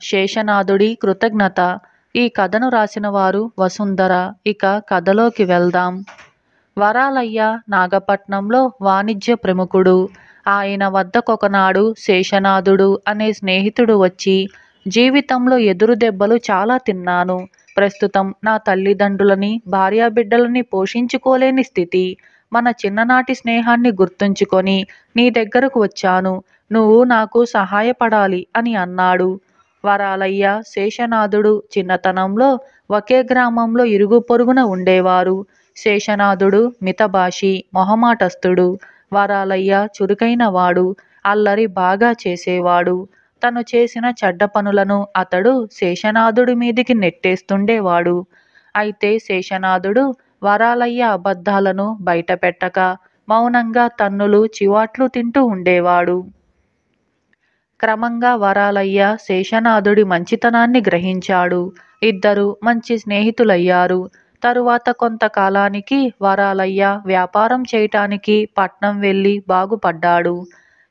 శేషనాథుడి కృతజ్ఞత. ఈ కథను రాసిన వారు వసుంధర. ఇక కథలోకి వెళ్దాం. వరాలయ్య నాగపట్నంలో వాణిజ్య ప్రముఖుడు. ఆయన వద్దకొకనాడు శేషనాథుడు అనే స్నేహితుడు వచ్చి, జీవితంలో ఎదురు దెబ్బలు చాలా తిన్నాను. ప్రస్తుతం నా తల్లిదండ్రులని, భార్యాబిడ్డలని పోషించుకోలేని స్థితి. మన చిన్ననాటి స్నేహాన్ని గుర్తుంచుకొని నీ దగ్గరకు వచ్చాను. నువ్వు నాకు సహాయపడాలి అని అన్నాడు. వరాలయ్య, శేషనాథుడు చిన్నతనంలో ఒకే గ్రామంలో ఇరుగు పొరుగున ఉండేవారు. శేషనాథుడు మితభాషి, మొహమాటస్తుడు. వరాలయ్య చురుకైనవాడు, అల్లరి బాగా చేసేవాడు. తను చేసిన చెడ్డ పనులను అతడు శేషనాథుడి మీదికి నెట్టేస్తుండేవాడు. అయితే శేషనాథుడు వరాలయ్య అబద్ధాలను బయటపెట్టక మౌనంగా తన్నులు, చివాట్లు తింటూ ఉండేవాడు. క్రమంగా వరాలయ్య శేషనాథుడి మంచితనాన్ని గ్రహించాడు. ఇద్దరు మంచి స్నేహితులయ్యారు. తరువాత కొంతకాలానికి వరాలయ్య వ్యాపారం చేయటానికి పట్నం వెళ్ళి బాగుపడ్డాడు.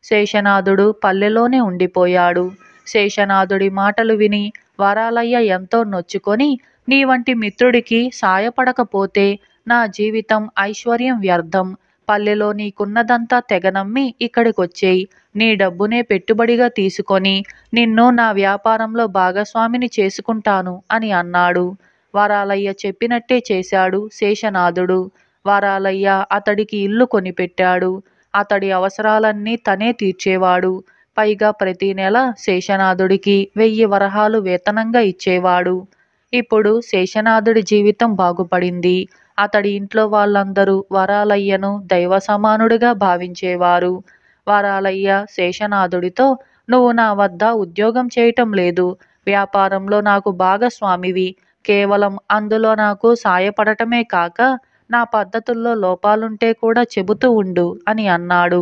శేషనాథుడు పల్లెలోనే ఉండిపోయాడు. శేషనాథుడి మాటలు విని వరాలయ్య ఎంతో నొచ్చుకొని, నీ వంటి మిత్రుడికి సాయపడకపోతే నా జీవితం ఐశ్వర్యం వ్యర్థం. పల్లెలో నీకున్నదంతా తెగనమ్మి ఇక్కడికొచ్చేయి. నీ డబ్బునే పెట్టుబడిగా తీసుకొని నిన్ను నా వ్యాపారంలో భాగస్వామిని చేసుకుంటాను అని అన్నాడు. వరాలయ్య చెప్పినట్టే చేశాడు శేషనాథుడు. వరాలయ్య అతడికి ఇల్లు కొనిపెట్టాడు. అతడి అవసరాలన్నీ తనే తీర్చేవాడు. పైగా ప్రతి నెల శేషనాథుడికి 1000 వరహాలు వేతనంగా ఇచ్చేవాడు. ఇప్పుడు శేషనాథుడి జీవితం బాగుపడింది. అతడి ఇంట్లో వాళ్ళందరూ వరాలయ్యను దైవ సమానుడిగా భావించేవారు. వరాలయ్య శేషనాథుడితో, నువ్వు నా వద్ద ఉద్యోగం చేయటం లేదు, వ్యాపారంలో నాకు భాగస్వామివి. కేవలం అందులో నాకు సాయపడటమే కాక నా పద్ధతుల్లో లోపాలుంటే కూడా చెబుతూ ఉండు అని అన్నాడు.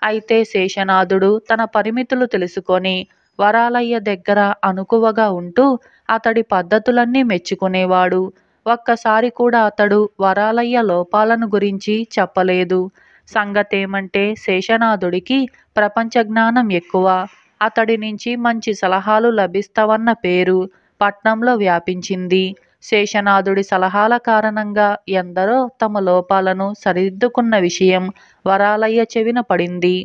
అయితే శేషనాథుడు తన పరిమితులు తెలుసుకొని వరాలయ్య దగ్గర అణకువగా ఉంటూ అతడి పద్ధతులన్నీ మెచ్చుకునేవాడు. ఒక్కసారి కూడా అతడు వరాలయ్య లోపాలను గురించి చెప్పలేదు. సంగతేమంటే శేషనాథుడికి ప్రపంచ జ్ఞానం ఎక్కువ. అతడి నుంచి మంచి సలహాలు లభిస్తావన్న పేరు పట్నంలో వ్యాపించింది. శేషనాథుడి సలహాల కారణంగా ఎందరో తమ లోపాలను సరిదిద్దుకున్న విషయం వరాలయ్య చెవిన పడింది.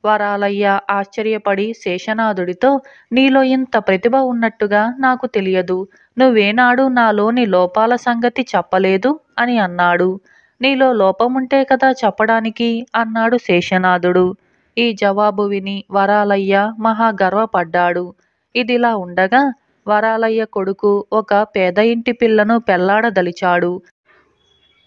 వరాలయ్య ఆశ్చర్యపడి శేషనాథుడితో, నీలో ఇంత ప్రతిభ ఉన్నట్టుగా నాకు తెలియదు. నువ్వేనాడు నాలోని లోపాల సంగతి చెప్పలేదు అని అన్నాడు. నీలో లోపముంటే కదా చెప్పడానికి అన్నాడు శేషనాథుడు. ఈ జవాబు విని వరాలయ్య మహా గర్వపడ్డాడు. ఇదిలా ఉండగా వరాలయ్య కొడుకు ఒక పేద ఇంటి పిల్లను పెళ్లాడదలిచాడు.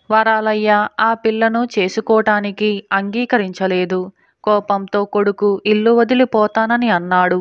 వరాలయ్య ఆ పిల్లను చేసుకోటానికి అంగీకరించలేదు. కోపంతో కొడుకు ఇల్లు వదిలిపోతానని అన్నాడు.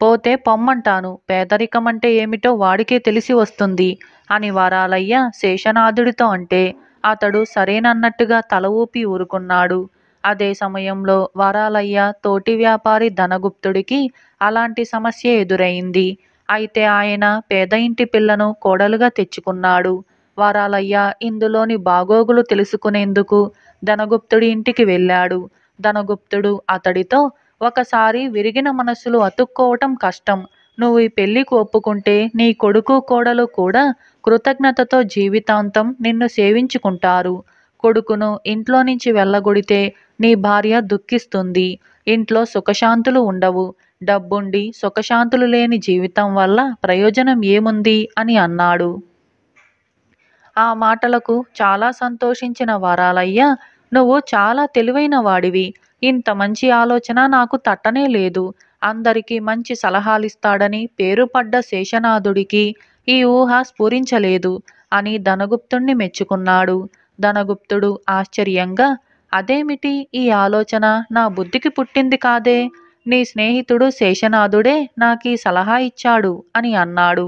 పోతే పొమ్మంటాను, పేదరికమంటే ఏమిటో వాడికే తెలిసి వస్తుంది అని వరాలయ్య శేషనాథుడితో అంటే అతడు సరేనన్నట్టుగా తల ఊపి ఊరుకున్నాడు. అదే సమయంలో వరాలయ్య తోటి వ్యాపారి ధనగుప్తుడికి అలాంటి సమస్య ఎదురైంది. అయితే ఆయన పేద ఇంటి పిల్లను కోడలుగా తెచ్చుకున్నాడు. వరాలయ్య ఇందులోని బాగోగులు తెలుసుకునేందుకు ధనగుప్తుడి ఇంటికి వెళ్ళాడు. ధనగుప్తుడు అతడితో, ఒకసారి విరిగిన మనసులు అతుక్కోవటం కష్టం. నువ్వు ఈ పెళ్లికి ఒప్పుకుంటే నీ కొడుకు కోడలు కూడా కృతజ్ఞతతో జీవితాంతం నిన్ను సేవించుకుంటారు. కొడుకును ఇంట్లో నుంచి వెళ్ళగొడితే నీ భార్య దుఃఖిస్తుంది. ఇంట్లో సుఖశాంతులు ఉండవు. డబ్బుండి సుఖశాంతులు లేని జీవితం వల్ల ప్రయోజనం ఏముంది అని అన్నాడు. ఆ మాటలకు చాలా సంతోషించిన వరాలయ్య, నువ్వు చాలా తెలివైన వాడివి. ఇంత మంచి ఆలోచన నాకు తట్టనే లేదు. అందరికీ మంచి సలహాలిస్తాడని పేరుపడ్డ శేషనాథుడికి ఈ ఊహ స్ఫురించలేదు అని ధనగుప్తుణ్ణి మెచ్చుకున్నాడు. ధనగుప్తుడు ఆశ్చర్యంగా, అదేమిటి, ఈ ఆలోచన నా బుద్ధికి పుట్టింది కాదే. నీ స్నేహితుడు శేషనాథుడే నాకీ సలహా ఇచ్చాడు అని అన్నాడు.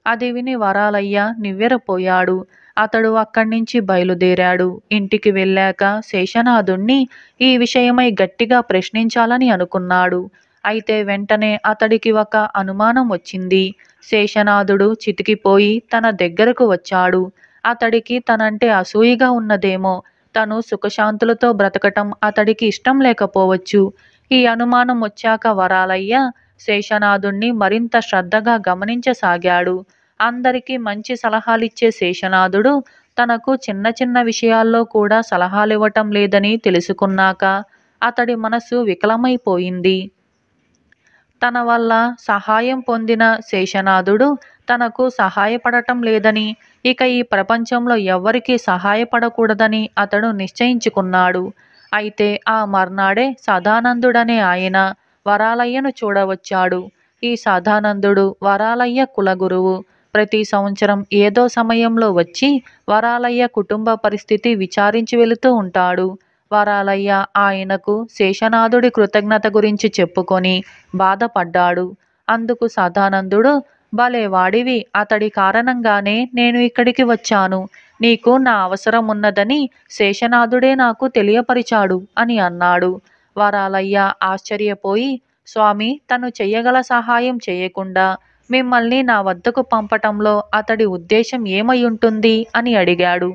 అది విని వరాలయ్య నివ్వెరపోయాడు. అతడు అక్కడి నుంచి బయలుదేరాడు. ఇంటికి వెళ్ళాక శేషనాథుణ్ణి ఈ విషయమై గట్టిగా ప్రశ్నించాలని అనుకున్నాడు. అయితే వెంటనే అతడికి ఒక అనుమానం వచ్చింది. శేషనాథుడు చితికిపోయి తన దగ్గరకు వచ్చాడు. అతడికి తనంటే అసూయగా ఉన్నదేమో. తను సుఖశాంతులతో బ్రతకటం అతడికి ఇష్టం లేకపోవచ్చు. ఈ అనుమానం వచ్చాక వరాలయ్య శేషనాథుణ్ణి మరింత శ్రద్ధగా గమనించసాగాడు. అందరికీ మంచి సలహాలిచ్చే శేషనాథుడు తనకు చిన్న చిన్న విషయాల్లో కూడా సలహాలివ్వటం లేదని తెలుసుకున్నాక అతడి మనసు వికలమైపోయింది. తన వల్ల సహాయం పొందిన శేషనాథుడు తనకు సహాయపడటం లేదని, ఇక ఈ ప్రపంచంలో ఎవ్వరికీ సహాయపడకూడదని అతడు నిశ్చయించుకున్నాడు. అయితే ఆ మర్నాడే సదానందుడనే ఆయన వరాలయ్యను చూడవచ్చాడు. ఈ సదానందుడు వరాలయ్య కులగురువు. ప్రతి సంవత్సరం ఏదో సమయంలో వచ్చి వరాలయ్య కుటుంబ పరిస్థితి విచారించి వెళుతూ ఉంటాడు. వరాలయ్య ఆయనకు శేషనాథుడి కృతజ్ఞత గురించి చెప్పుకొని బాధపడ్డాడు. అందుకు సదానందుడు, భలే వాడివి, అతడి కారణంగానే నేను ఇక్కడికి వచ్చాను. నీకు నా అవసరం ఉన్నదని శేషనాథుడే నాకు తెలియపరిచాడు అని అన్నాడు. వరాలయ్య ఆశ్చర్యపోయి, స్వామి, తను చెయ్యగల సహాయం చేయకుండా మిమ్మల్ని నా వద్దకు పంపటంలో అతడి ఉద్దేశం ఏమై ఉంటుంది అని అడిగాడు.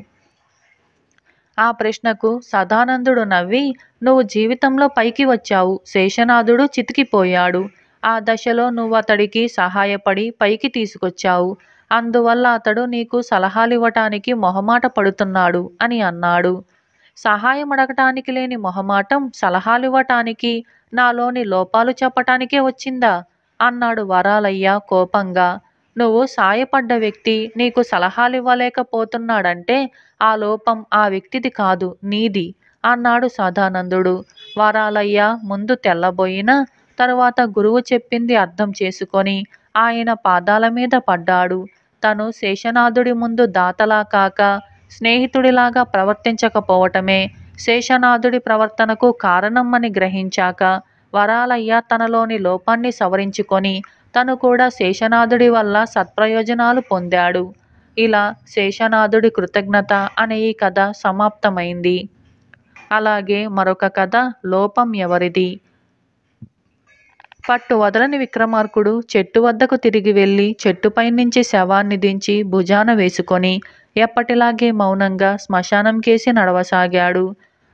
ఆ ప్రశ్నకు సదానందుడు నవ్వి, నువ్వు జీవితంలో పైకి వచ్చావు, శేషనాథుడు చితికిపోయాడు. ఆ దశలో నువ్వు అతడికి సహాయపడి పైకి తీసుకొచ్చావు. అందువల్ల అతడు నీకు సలహాలివ్వటానికి మొహమాట పడుతున్నాడు అని అన్నాడు. సహాయం అడగటానికి లేని మొహమాటం సలహాలివ్వటానికి, నాలోని లోపాలు చెప్పటానికే వచ్చిందా అన్నాడు వరాలయ్య కోపంగా. నువ్వు సాయపడ్డ వ్యక్తి నీకు సలహాలివ్వలేకపోతున్నాడంటే ఆ లోపం ఆ వ్యక్తిది కాదు, నీది అన్నాడు సదానందుడు. వరాలయ్య ముందు తెల్లబోయిన తరువాత గురువు చెప్పింది అర్థం చేసుకొని ఆయన పాదాల మీద పడ్డాడు. తను శేషనాథుడి ముందు దాతలా కాక స్నేహితుడిలాగా ప్రవర్తించకపోవటమే శేషనాథుడి ప్రవర్తనకు కారణం అని గ్రహించాక వరాలయ్య తనలోని లోపాన్ని సవరించుకొని తను కూడా శేషనాథుడి వల్ల సత్ప్రయోజనాలు పొందాడు. ఇలా శేషనాథుడి కృతజ్ఞత అనే ఈ కథ సమాప్తమైంది. అలాగే మరొక కథ, లోపం ఎవరిది. పట్టు వదలని విక్రమార్కుడు చెట్టు వద్దకు తిరిగి వెళ్ళి చెట్టుపై నుంచి శవాన్ని దించి భుజాన వేసుకొని ఎప్పటిలాగే మౌనంగా శ్మశానం కేసి నడవసాగాడు.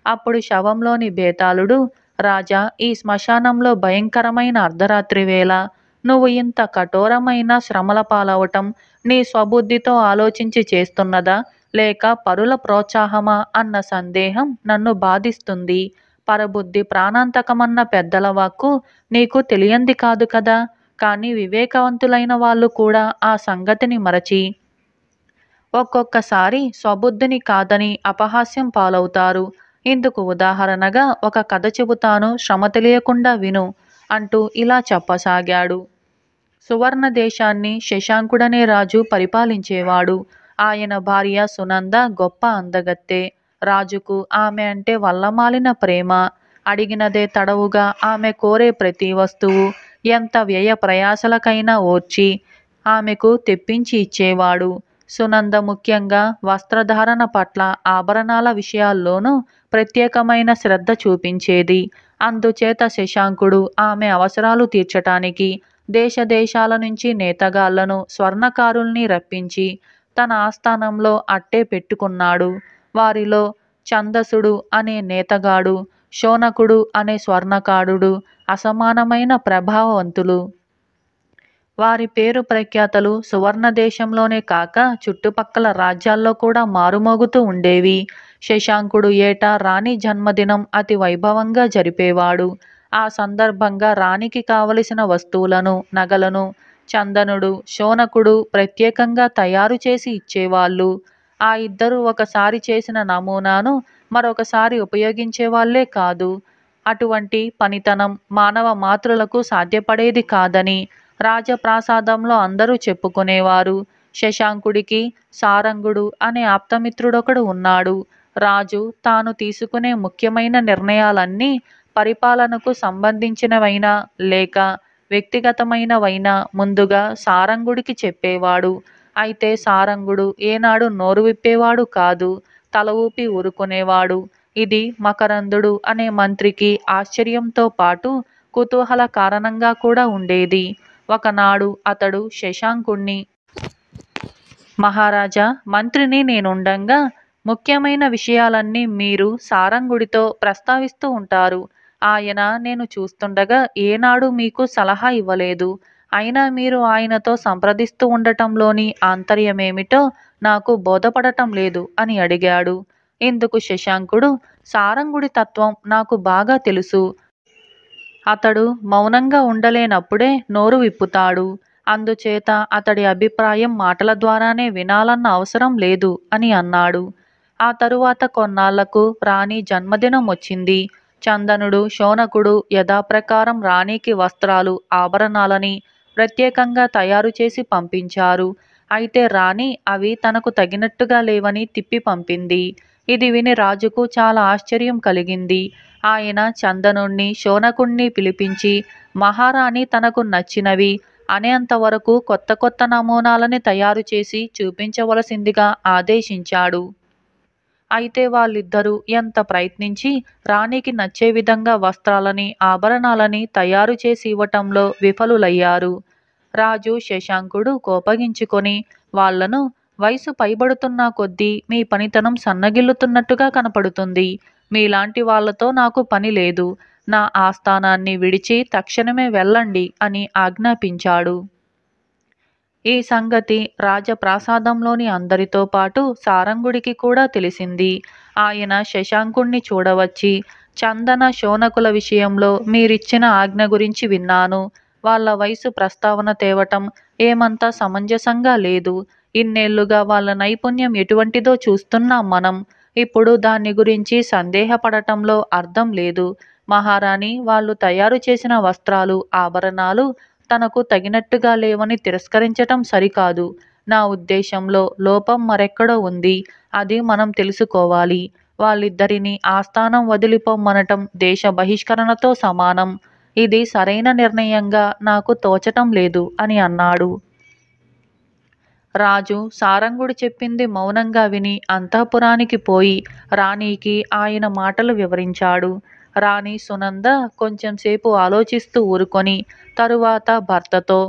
అప్పుడు శవంలోని బేతాళుడు, రాజా, ఈ శ్మశానంలో భయంకరమైన అర్ధరాత్రి వేళ నువ్వు ఇంత కఠోరమైన శ్రమల పాలవటం నీ స్వబుద్ధితో ఆలోచించి చేస్తున్నదా లేక పరుల ప్రోత్సాహమా అన్న సందేహం నన్ను బాధిస్తుంది. పరబుద్ధి ప్రాణాంతకమన్న పెద్దల వాక్కు నీకు తెలియంది కాదు కదా. కానీ వివేకవంతులైన వాళ్ళు కూడా ఆ సంగతిని మరచి ఒక్కొక్కసారి స్వబుద్ధిని కాదని అపహాస్యం పాలవుతారు. ఇందుకు ఉదాహరణగా ఒక కథ చెబుతాను, శ్రమ తెలియకుండా విను అంటూ ఇలా చెప్పసాగాడు. సువర్ణ దేశాన్ని శశాంకుడనే రాజు పరిపాలించేవాడు. ఆయన భార్య సునంద గొప్ప అందగత్తె. రాజుకు ఆమె అంటే వల్లమాలిన ప్రేమ. అడిగినదే తడవుగా ఆమె కోరే ప్రతి వస్తువు ఎంత వ్యయ ప్రయాసలకైనా ఓర్చి ఆమెకు తెప్పించి ఇచ్చేవాడు. సునంద ముఖ్యంగా వస్త్రధారణ పట్ల, ఆభరణాల విషయాల్లోనూ ప్రత్యేకమైన శ్రద్ధ చూపించేది. అందుచేత శశాంకుడు ఆమె అవసరాలు తీర్చటానికి దేశ దేశాల నుంచి నేతగాళ్లను, స్వర్ణకారుల్ని రప్పించి తన ఆస్థానంలో అట్టే పెట్టుకున్నాడు. వారిలో ఛందసుడు అనే నేతగాడు, శోనకుడు అనే స్వర్ణకారుడు అసమానమైన ప్రభావవంతులు. వారి పేరు ప్రఖ్యాతలు సువర్ణ దేశంలోనే కాక చుట్టుపక్కల రాజ్యాల్లో కూడా మారుమోగుతూ ఉండేవి. శశాంకుడు ఏటా రాణి జన్మదినం అతి వైభవంగా జరిపేవాడు. ఆ సందర్భంగా రాణికి కావలసిన వస్తువులను, నగలను చందనుడు, శోనకుడు ప్రత్యేకంగా తయారు చేసి ఇచ్చేవాళ్ళు. ఆ ఇద్దరు ఒకసారి చేసిన నమూనాను మరొకసారి ఉపయోగించేవాళ్లే కాదు. అటువంటి పనితనం మానవ మాతృలకు సాధ్యపడేది కాదని రాజప్రాసాదంలో అందరూ చెప్పుకునేవారు. శశాంకుడికి సారంగుడు అనే ఆప్తమిత్రుడొకడు ఉన్నాడు. రాజు తాను తీసుకునే ముఖ్యమైన నిర్ణయాలన్నీ పరిపాలనకు సంబంధించినవైనా లేక వ్యక్తిగతమైనవైనా ముందుగా సారంగుడికి చెప్పేవాడు. అయితే సారంగుడు ఏనాడు నోరు విప్పేవాడు కాదు, తల ఊపి ఊరుకునేవాడు. ఇది మకరందుడు అనే మంత్రికి ఆశ్చర్యంతో పాటు కుతూహల కారణంగా కూడా ఉండేది. ఒకనాడు అతడు శశాంకుణ్ణి, మహారాజా, మంత్రిని నేనుండంగా ముఖ్యమైన విషయాలన్నీ మీరు సారంగుడితో ప్రస్తావిస్తూ ఉంటారు. ఆయన నేను చూస్తుండగా ఏనాడు మీకు సలహా ఇవ్వలేదు. అయినా మీరు ఆయనతో సంప్రదిస్తూ ఉండటంలోని ఆంతర్యమేమిటో నాకు బోధపడటం లేదు అని అడిగాడు. ఇందుకు శశాంకుడు, సారంగుడి తత్వం నాకు బాగా తెలుసు. అతడు మౌనంగా ఉండలేనప్పుడే నోరు విప్పుతాడు. అందుచేత అతడి అభిప్రాయం మాటల ద్వారానే వినాలన్న అవసరం లేదు అని అన్నాడు. ఆ తరువాత కొన్నాళ్లకు రాణి జన్మదినం వచ్చింది. చందనుడు, శౌనకుడు యథాప్రకారం రాణికి వస్త్రాలు, ఆభరణాలని ప్రత్యేకంగా తయారు చేసి పంపించారు. అయితే రాణి అవి తనకు తగినట్టుగా లేవని తిప్పి పంపింది. ఇది విని రాజుకు చాలా ఆశ్చర్యం కలిగింది. ఆయన చందనుణ్ణి, శౌనకుణ్ణి పిలిపించి మహారాణి తనకు నచ్చినవి అనేంతవరకు కొత్త కొత్త నమూనాలని తయారు చేసి చూపించవలసిందిగా ఆదేశించాడు. అయితే వాళ్ళిద్దరూ ఎంత ప్రయత్నించి రాణికి నచ్చే విధంగా వస్త్రాలని, ఆభరణాలని తయారు చేసి ఇవ్వటంలో విఫలులయ్యారు. రాజు శశాంకుడు కోపగించుకొని వాళ్లను, వయసు పైబడుతున్న కొద్దీ మీ పనితనం సన్నగిల్లుతున్నట్టుగా కనపడుతుంది. మీలాంటి వాళ్లతో నాకు పని లేదు. నా ఆస్థానాన్ని విడిచి తక్షణమే వెళ్ళండి అని ఆజ్ఞాపించాడు. ఈ సంగతి రాజప్రాసాదంలోని అందరితో పాటు సారంగుడికి కూడా తెలిసింది. ఆయన శశాంకుణ్ణి చూడవచ్చి, చందన, శౌనకుల విషయంలో మీరిచ్చిన ఆజ్ఞ గురించి విన్నాను. వాళ్ళ వయసు ప్రస్తావన తేవటం ఏమంతా సమంజసంగా లేదు. ఇన్నేళ్లుగా వాళ్ళ నైపుణ్యం ఎటువంటిదో చూస్తున్నాం మనం. ఇప్పుడు దాన్ని గురించి సందేహపడటంలో అర్థం లేదు. మహారాణి వాళ్ళు తయారు చేసిన వస్త్రాలు, ఆభరణాలు తనకు తగినట్టుగా లేవని తిరస్కరించటం సరికాదు. నా ఉద్దేశంలో లోపం మరెక్కడో ఉంది. అది మనం తెలుసుకోవాలి. వాళ్ళిద్దరినీ ఆస్థానం వదిలిపొమ్మనటం దేశ బహిష్కరణతో సమానం. ఇది సరైన నిర్ణయంగా నాకు తోచటం లేదు అని అన్నాడు. రాజు సారంగుడు చెప్పింది మౌనంగా విని అంతఃపురానికి పోయి రాణికి ఆయన మాటలు వివరించాడు. రాణి సునంద కొంచెంసేపు ఆలోచిస్తూ ఊరుకొని తరువాత భర్తతో,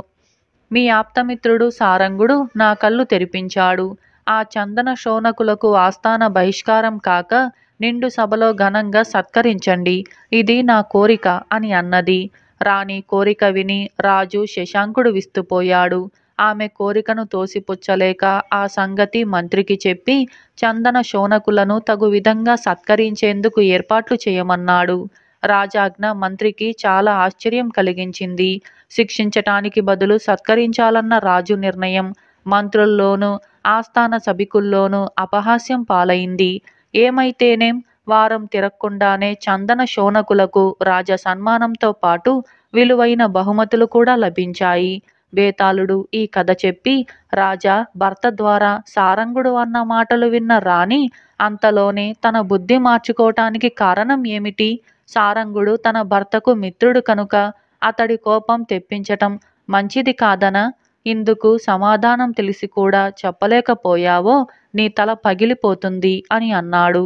మీ ఆప్తమిత్రుడు సారంగుడు నా కళ్ళు తెరిపించాడు. ఆ చందన శౌనకులకు ఆస్థాన బహిష్కారం కాక నిండు సభలో ఘనంగా సత్కరించండి. ఇది నా కోరిక అని అన్నది. రాణి కోరిక విని రాజు శశాంకుడు విస్తుపోయాడు. ఆమె కోరికను తోసిపుచ్చలేక ఆ సంగతి మంత్రికి చెప్పి చందన శౌనకులను తగు విధంగా సత్కరించేందుకు ఏర్పాట్లు చేయమన్నాడు. రాజాజ్ఞ మంత్రికి చాలా ఆశ్చర్యం కలిగించింది. శిక్షించటానికి బదులు సత్కరించాలన్న రాజు నిర్ణయం మంత్రుల్లోనూ ఆస్థాన సభికుల్లోనూ అపహాస్యం పాలైంది. ఏమైతేనేం వారం తిరగకుండానే చందన శౌనకులకు రాజ సన్మానంతో పాటు విలువైన బహుమతులు కూడా లభించాయి. బేతాళుడు ఈ కథ చెప్పి, రాజా భర్త ద్వారా సారంగుడు అన్న మాటలు విన్న రాణి అంతలోనే తన బుద్ధి మార్చుకోవటానికి కారణం ఏమిటి? సారంగుడు తన భర్తకు మిత్రుడు కనుక అతడి కోపం తెప్పించటం మంచిది కాదనా? ఇందుకు సమాధానం తెలిసి కూడా చెప్పలేకపోయావో నీ తల పగిలిపోతుంది అని అన్నాడు.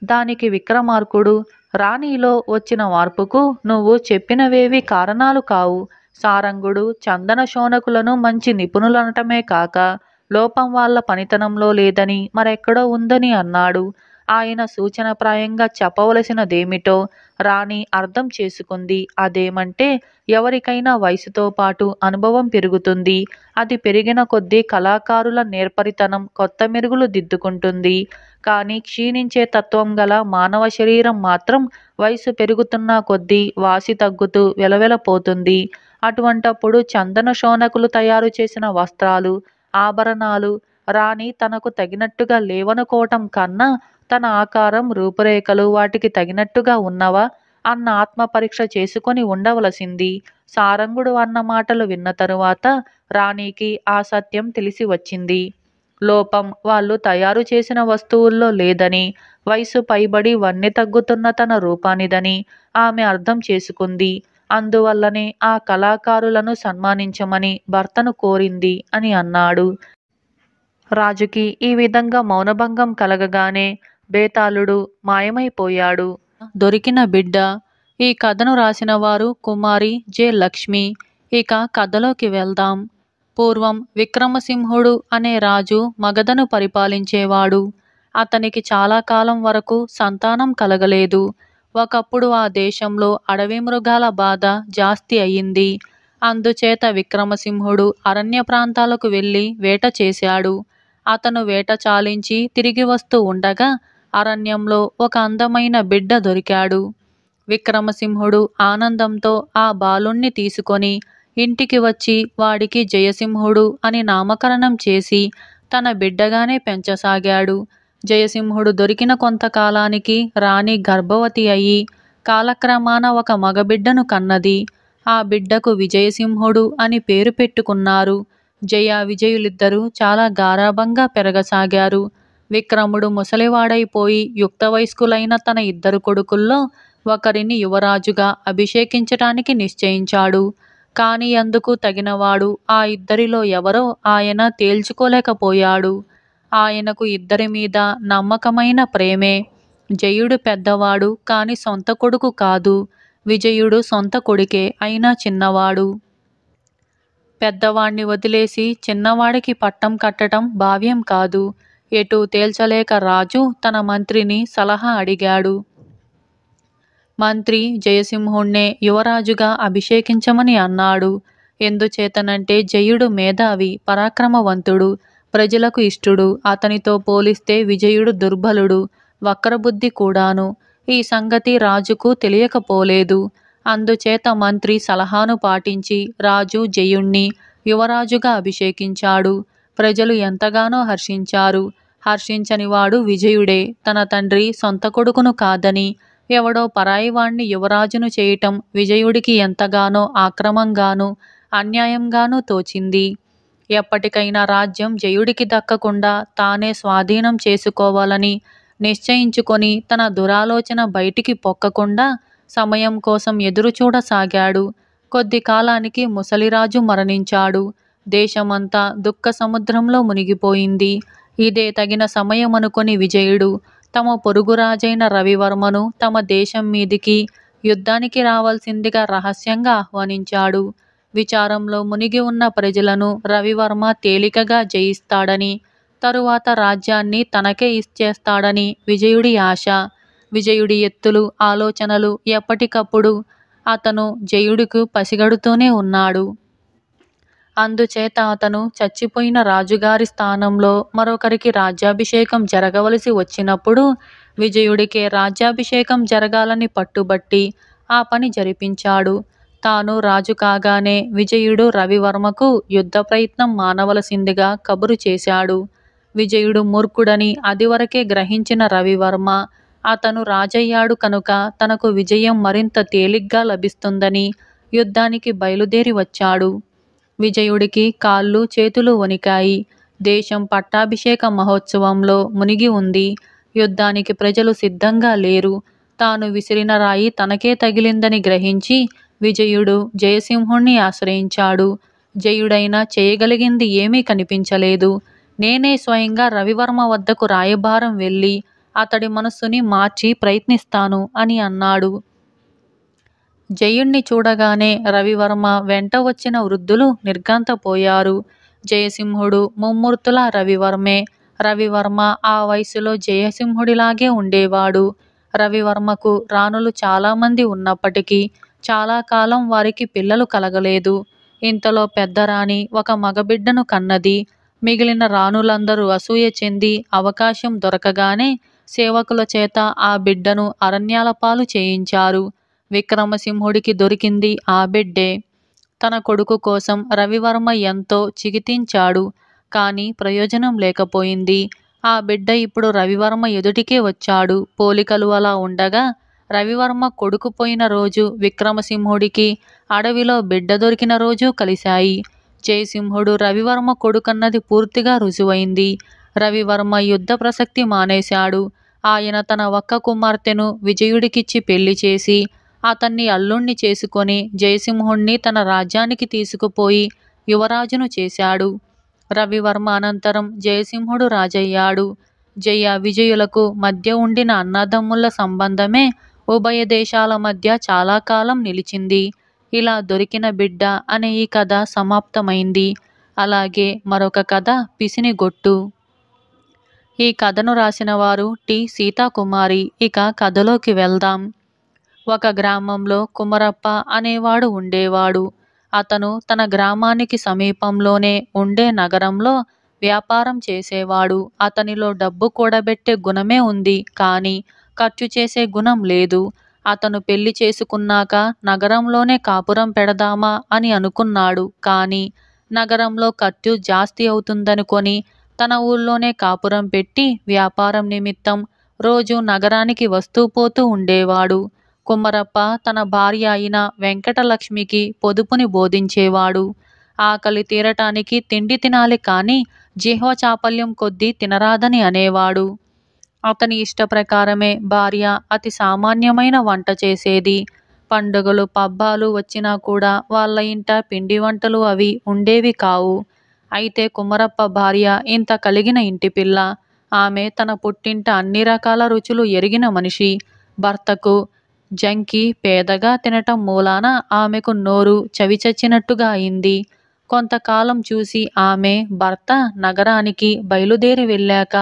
దానికి విక్రమార్కుడు, రాణిలో వచ్చిన మార్పుకు నువ్వు చెప్పినవేవి కారణాలు కావు. సారంగుడు చందన శౌనకులను మంచి నిపుణులనటమే కాక లోపం వాళ్ళ పనితనంలో లేదని మరెక్కడో ఉందని అన్నాడు. ఆయన సూచనప్రాయంగా చెప్పవలసినదేమిటో రాణి అర్థం చేసుకుంది. అదేమంటే, ఎవరికైనా వయసుతో పాటు అనుభవం పెరుగుతుంది. అది పెరిగిన కొద్దీ కళాకారుల నేర్పరితనం కొత్త మెరుగులు దిద్దుకుంటుంది. కానీ క్షీణించే తత్వం గల మానవ శరీరం మాత్రం వయసు పెరుగుతున్న కొద్దీ వాసి తగ్గుతూ వెలవెలపోతుంది. అటువంటప్పుడు చందన శౌనకులు తయారు చేసిన వస్త్రాలు, ఆభరణాలు రాణి తనకు తగినట్టుగా లేవనుకోవటం కన్నా తన ఆకారం, రూపురేఖలు వాటికి తగినట్టుగా ఉన్నవా అన్న ఆత్మపరీక్ష చేసుకొని ఉండవలసింది. సారంగుడు అన్న మాటలు విన్న తరువాత రాణికి ఆ సత్యం తెలిసి వచ్చింది. లోపం వాళ్ళు తయారు చేసిన వస్తువుల్లో లేదని, వయసు పైబడి వన్నె తగ్గుతున్న తన రూపానిదని ఆమె అర్థం చేసుకుంది. అందువల్లనే ఆ కళాకారులను సన్మానించమని భర్తను కోరింది అని అన్నాడు. రాజుకి ఈ విధంగా మౌనభంగం కలగగానే బేతాళుడు మాయమైపోయాడు. దొరికిన బిడ్డ. ఈ కథను రాసిన వారు కుమారి జె. లక్ష్మి. ఇక కథలోకి వెళ్దాం. పూర్వం విక్రమసింహుడు అనే రాజు మగధను పరిపాలించేవాడు. అతనికి చాలా కాలం వరకు సంతానం కలగలేదు. ఒకప్పుడు ఆ దేశంలో అడవి మృగాల బాధ జాస్తి అయింది. అందుచేత విక్రమసింహుడు అరణ్య ప్రాంతాలకు వెళ్ళి వేట చేశాడు. అతను వేట చాలించి తిరిగి వస్తూ ఉండగా అరణ్యంలో ఒక అందమైన బిడ్డ దొరికాడు. విక్రమసింహుడు ఆనందంతో ఆ బాలుణ్ణి తీసుకొని ఇంటికి వచ్చి వాడికి జయసింహుడు అని నామకరణం చేసి తన బిడ్డగానే పెంచసాగాడు. జయసింహుడు దొరికిన కొంతకాలానికి రాణి గర్భవతి అయి కాలక్రమాన ఒక మగబిడ్డను కన్నది. ఆ బిడ్డకు విజయసింహుడు అని పేరు పెట్టుకున్నారు. జయ విజయులిద్దరూ చాలా గారాబంగా పెరగసాగారు. విక్రముడు ముసలివాడైపోయి యుక్త వయస్కులైన తన ఇద్దరు కొడుకుల్లో ఒకరిని యువరాజుగా అభిషేకించటానికి నిశ్చయించాడు. కాని అందుకు తగినవాడు ఆ ఇద్దరిలో ఎవరో ఆయన తేల్చుకోలేకపోయాడు. ఆయనకు ఇద్దరి మీద నమ్మకమైన ప్రేమే. జయుడు పెద్దవాడు కాని సొంత కొడుకు కాదు. విజయుడు సొంత కొడుకే అయినా చిన్నవాడు. పెద్దవాణ్ణి వదిలేసి చిన్నవాడికి పట్టం కట్టడం భావ్యం కాదు. ఎటూ తేల్చలేక రాజు తన మంత్రిని సలహా అడిగాడు. మంత్రి జయసింహుణ్ణే యువరాజుగా అభిషేకించమని అన్నాడు. ఎందుచేతనంటే జయుడు మేధావి, పరాక్రమవంతుడు, ప్రజలకు ఇష్టుడు. అతనితో పోలిస్తే విజయుడు దుర్బలుడు, వక్రబుద్ధి కూడాను. ఈ సంగతి రాజుకు తెలియకపోలేదు. అందుచేత మంత్రి సలహాను పాటించి రాజు జయుణ్ణి యువరాజుగా అభిషేకించాడు. ప్రజలు ఎంతగానో హర్షించారు. హర్షించనివాడు విజయుడే. తన తండ్రి సొంత కొడుకును కాదని ఎవడో పరాయివాణ్ణి యువరాజును చేయటం విజయుడికి ఎంతగానో ఆక్రమంగాను అన్యాయంగానూ తోచింది. ఎప్పటికైనా రాజ్యం జయుడికి దక్కకుండా తానే స్వాధీనం చేసుకోవాలని నిశ్చయించుకొని తన దురాలోచన బయటికి పొక్కకుండా సమయం కోసం ఎదురుచూడసాగాడు. కొద్ది కాలానికి ముసలిరాజు మరణించాడు. దేశమంతా దుఃఖ సముద్రంలో మునిగిపోయింది. ఇదే తగిన సమయమనుకొని విజయుడు తమ పొరుగురాజైన రవివర్మను తమ దేశం మీదికి యుద్ధానికి రావాల్సిందిగా రహస్యంగా ఆహ్వానించాడు. విచారంలో మునిగి ఉన్న ప్రజలను రవివర్మ తేలికగా జయిస్తాడని, తరువాత రాజ్యాన్ని తనకే ఇచ్చేస్తాడని విజయుడి ఆశ. విజయుడి ఎత్తులు, ఆలోచనలు ఎప్పటికప్పుడు అతను జయుడికి పసిగడుతూనే ఉన్నాడు. అందుచేత అతను చచ్చిపోయిన రాజుగారి స్థానంలో మరొకరికి రాజ్యాభిషేకం జరగవలసి వచ్చినప్పుడు విజయుడికే రాజ్యాభిషేకం జరగాలని పట్టుబట్టి ఆ పని జరిపించాడు. తాను రాజు కాగానే విజయుడు రవివర్మకు యుద్ధ ప్రయత్నం మానవలసిందిగా కబురు చేశాడు. విజయుడు మూర్ఖుడని అదివరకే గ్రహించిన రవివర్మ అతను రాజయ్యాడు కనుక తనకు విజయం మరింత తేలిగ్గా లభిస్తుందని యుద్ధానికి బయలుదేరి వచ్చాడు. విజయుడికి కాళ్ళు చేతులు వణికాయి. దేశం పట్టాభిషేక మహోత్సవంలో మునిగి ఉంది. యుద్ధానికి ప్రజలు సిద్ధంగా లేరు. తాను విసిరిన రాయి తనకే తగిలిందని గ్రహించి విజయుడు జయసింహుణ్ణి ఆశ్రయించాడు. జయుడైనా చేయగలిగింది ఏమీ కనిపించలేదు. నేనే స్వయంగా రవివర్మ వద్దకు రాయబారం వెళ్ళి అతడి మనస్సుని మార్చి ప్రయత్నిస్తాను అని అన్నాడు. జయుణ్ణి చూడగానే రవివర్మ వెంట వచ్చిన వృద్ధులు నిర్ఘాంతపోయారు. జయసింహుడు ముమ్మూర్తుల రవివర్మే. రవివర్మ ఆ వయసులో జయసింహుడిలాగే ఉండేవాడు. రవివర్మకు రాణులు చాలామంది ఉన్నప్పటికీ చాలా కాలం వారికి పిల్లలు కలగలేదు. ఇంతలో పెద్దరాణి ఒక మగబిడ్డను కన్నది. మిగిలిన రాణులందరూ అసూయ చెంది అవకాశం దొరకగానే సేవకుల చేత ఆ బిడ్డను అరణ్యాల పాలు చేయించారు. విక్రమసింహుడికి దొరికింది ఆ బిడ్డే. తన కొడుకు కోసం రవివర్మ ఎంతో చికితించాడు. కానీ ప్రయోజనం లేకపోయింది. ఆ బిడ్డ ఇప్పుడు రవివర్మ ఎదుటికే వచ్చాడు. పోలికలు అలా ఉండగా రవివర్మ కొడుకు పోయిన రోజు విక్రమసింహుడికి అడవిలో బిడ్డ దొరికిన రోజు కలిశాయి. జయసింహుడు రవివర్మ కొడుకన్నది పూర్తిగా రుజువైంది. రవివర్మ యుద్ధ ప్రసక్తి మానేశాడు. ఆయన తన ఒక్క కుమార్తెను విజయుడికిచ్చి పెళ్లి చేసి అతన్ని అల్లుణ్ణి చేసుకొని జయసింహుణ్ణి తన రాజ్యానికి తీసుకుపోయి యువరాజును చేశాడు. రవివర్మ అనంతరం జయసింహుడు రాజయ్యాడు. జయ విజయులకు మధ్య ఉండిన అన్నదమ్ముల సంబంధమే ఉభయ దేశాల మధ్య చాలా కాలం నిలిచింది. ఇలా దొరికిన బిడ్డ అనే ఈ కథ సమాప్తమైంది. అలాగే మరొక కథ పిసినిగొట్టు. ఈ కథను రాసిన వారు టి. సీతాకుమారి. ఇక కథలోకి వెళ్దాం. ఒక గ్రామంలో కుమరప్ప అనేవాడు ఉండేవాడు. అతను తన గ్రామానికి సమీపంలోనే ఉండే నగరంలో వ్యాపారం చేసేవాడు. అతనిలో డబ్బు కూడబెట్టే గుణమే ఉంది, కానీ ఖర్చు చేసే గుణం లేదు. అతను పెళ్లి చేసుకున్నాక నగరంలోనే కాపురం పెడదామా అని అనుకున్నాడు. కానీ నగరంలో ఖర్చు జాస్తి అవుతుందనుకొని తన ఊళ్ళోనే కాపురం పెట్టి వ్యాపారం నిమిత్తం రోజు నగరానికి వస్తూ పోతూ ఉండేవాడు. కుమ్మరప్ప తన భార్య అయిన వెంకటలక్ష్మికి పొదుపుని బోధించేవాడు. ఆకలి తీరటానికి తిండి తినాలి, కానీ జిహ్వ చాపల్యం కొద్దీ తినరాదని అనేవాడు. అతని ఇష్టప్రకారమే భార్య అతి సామాన్యమైన వంట చేసేది. పండుగలు పబ్బాలు వచ్చినా కూడా వాళ్ళ ఇంట పిండి వంటలు అవి ఉండేవి కావు. అయితే కుమ్మరప్ప భార్య ఇంత కలిగిన ఇంటిపిల్ల. ఆమె తన పుట్టింట అన్ని రకాల రుచులు ఎరిగిన మనిషి. భర్తకు జంకి పేదగా తినటం మూలాన ఆమెకు నోరు చవిచచ్చినట్టుగా అయింది. కొంతకాలం చూసి ఆమె భర్త నగరానికి బయలుదేరి వెళ్ళాక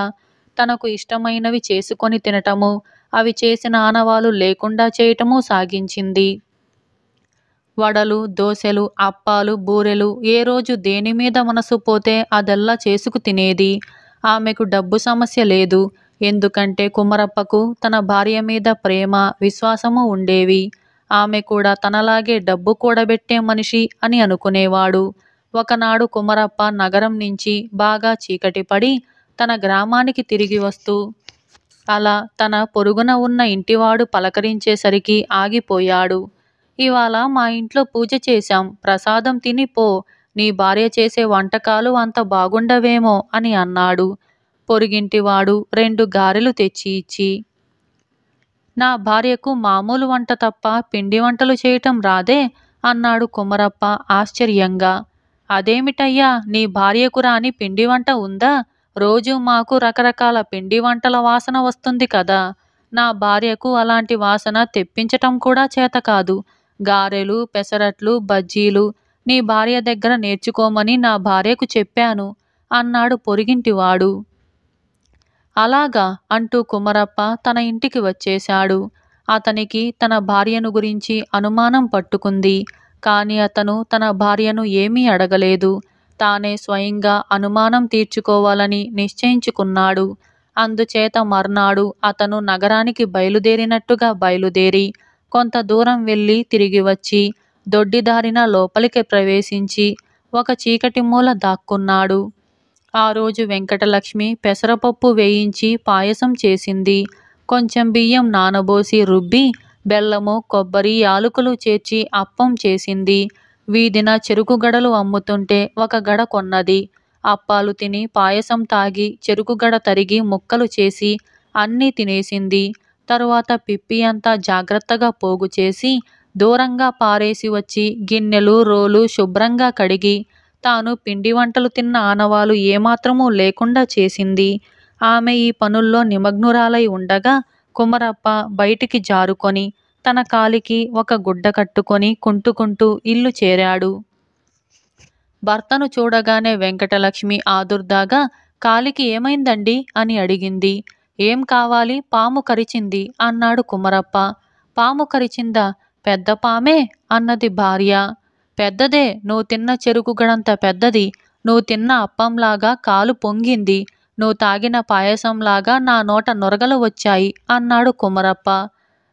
తనకు ఇష్టమైనవి చేసుకొని తినటము, అవి చేసిన ఆనవాలు లేకుండా చేయటము సాగించింది. వడలు, దోశలు, అప్పాలు, బూరెలు ఏ రోజు దేని మీద మనసు పోతే అదల్లా చేసుకు తినేది. ఆమెకు డబ్బు సమస్య లేదు. ఎందుకంటే కుమరప్పకు తన భార్య మీద ప్రేమ, విశ్వాసము ఉండేవి. ఆమె కూడా తనలాగే డబ్బు కూడబెట్టే మనిషి అని అనుకునేవాడు. ఒకనాడు కుమరప్ప నగరం నుంచి బాగా చీకటి పడి తన గ్రామానికి తిరిగి వస్తూ అలా తన పొరుగున ఉన్న ఇంటివాడు పలకరించేసరికి ఆగిపోయాడు. ఇవాళ మా ఇంట్లో పూజ చేశాం, ప్రసాదం తిని పో, నీ భార్య చేసే వంటకాలు అంత బాగుండవేమో అని అన్నాడు. పొరుగింటివాడు 2 గారెలు తెచ్చి ఇచ్చి, నా భార్యకు మామూలు వంట తప్ప పిండి వంటలు చేయటం రాదే అన్నాడు కుమరప్ప ఆశ్చర్యంగా. అదేమిటయ్యా, నీ భార్యకు రాని పిండి వంట ఉందా? రోజు మాకు రకరకాల పిండి వంటల వాసన వస్తుంది కదా. నా భార్యకు అలాంటి వాసన తెప్పించటం కూడా చేత కాదు. గారెలు, పెసరట్లు, బజ్జీలు నీ భార్య దగ్గర నేర్చుకోమని నా భార్యకు చెప్పాను అన్నాడు పొరుగింటివాడు. అలాగా అంటూ కుమరప్ప తన ఇంటికి వచ్చేశాడు. అతనికి తన భార్యను గురించి అనుమానం పట్టుకుంది. కాని అతను తన భార్యను ఏమీ అడగలేదు. తానే స్వయంగా అనుమానం తీర్చుకోవాలని నిశ్చయించుకున్నాడు. అందుచేత మర్నాడు అతను నగరానికి బయలుదేరినట్టుగా బయలుదేరి కొంత దూరం వెళ్ళి తిరిగి వచ్చి దొడ్డిదారిన లోపలికి ప్రవేశించి ఒక చీకటి మూల దాక్కున్నాడు. ఆ రోజు వెంకటలక్ష్మి పెసరపప్పు వేయించి పాయసం చేసింది. కొంచెం బియ్యం నానబోసి రుబ్బి బెల్లము, కొబ్బరి, యాలకులు చేర్చి అప్పం చేసింది. వీధిన చెరుకు గడలు అమ్ముతుంటే ఒక గడ కొన్నది. అప్పాలు తిని పాయసం తాగి చెరుకు గడ తరిగి ముక్కలు చేసి అన్నీ తినేసింది. తరువాత పిప్పి అంతా జాగ్రత్తగా పోగు చేసి దూరంగా పారేసి వచ్చి గిన్నెలు, రోలు శుభ్రంగా కడిగి తాను పిండి వంటలు తిన్న ఆనవాలు ఏమాత్రమూ లేకుండా చేసింది. ఆమె ఈ పనుల్లో నిమగ్నురాలై ఉండగా కుమరప్ప బయటికి జారుకొని తన కాలికి ఒక గుడ్డ కట్టుకొని కుంటుకుంటూ ఇల్లు చేరాడు. భర్తను చూడగానే వెంకటలక్ష్మి ఆదుర్దాగా, కాలికి ఏమైందండి అని అడిగింది. ఏం కావాలి, పాము కరిచింది అన్నాడు కుమరప్ప. పాము కరిచిందా? పెద్ద పామే అన్నది భార్య. పెద్దదే, నువ్వు తిన్న చెరుకు గడంత పెద్దది. నువ్వు తిన్న అప్పంలాగా కాలు పొంగింది. నువ్వు తాగిన పాయసంలాగా నా నోట నొరగలు వచ్చాయి అన్నాడు కుమరప్ప.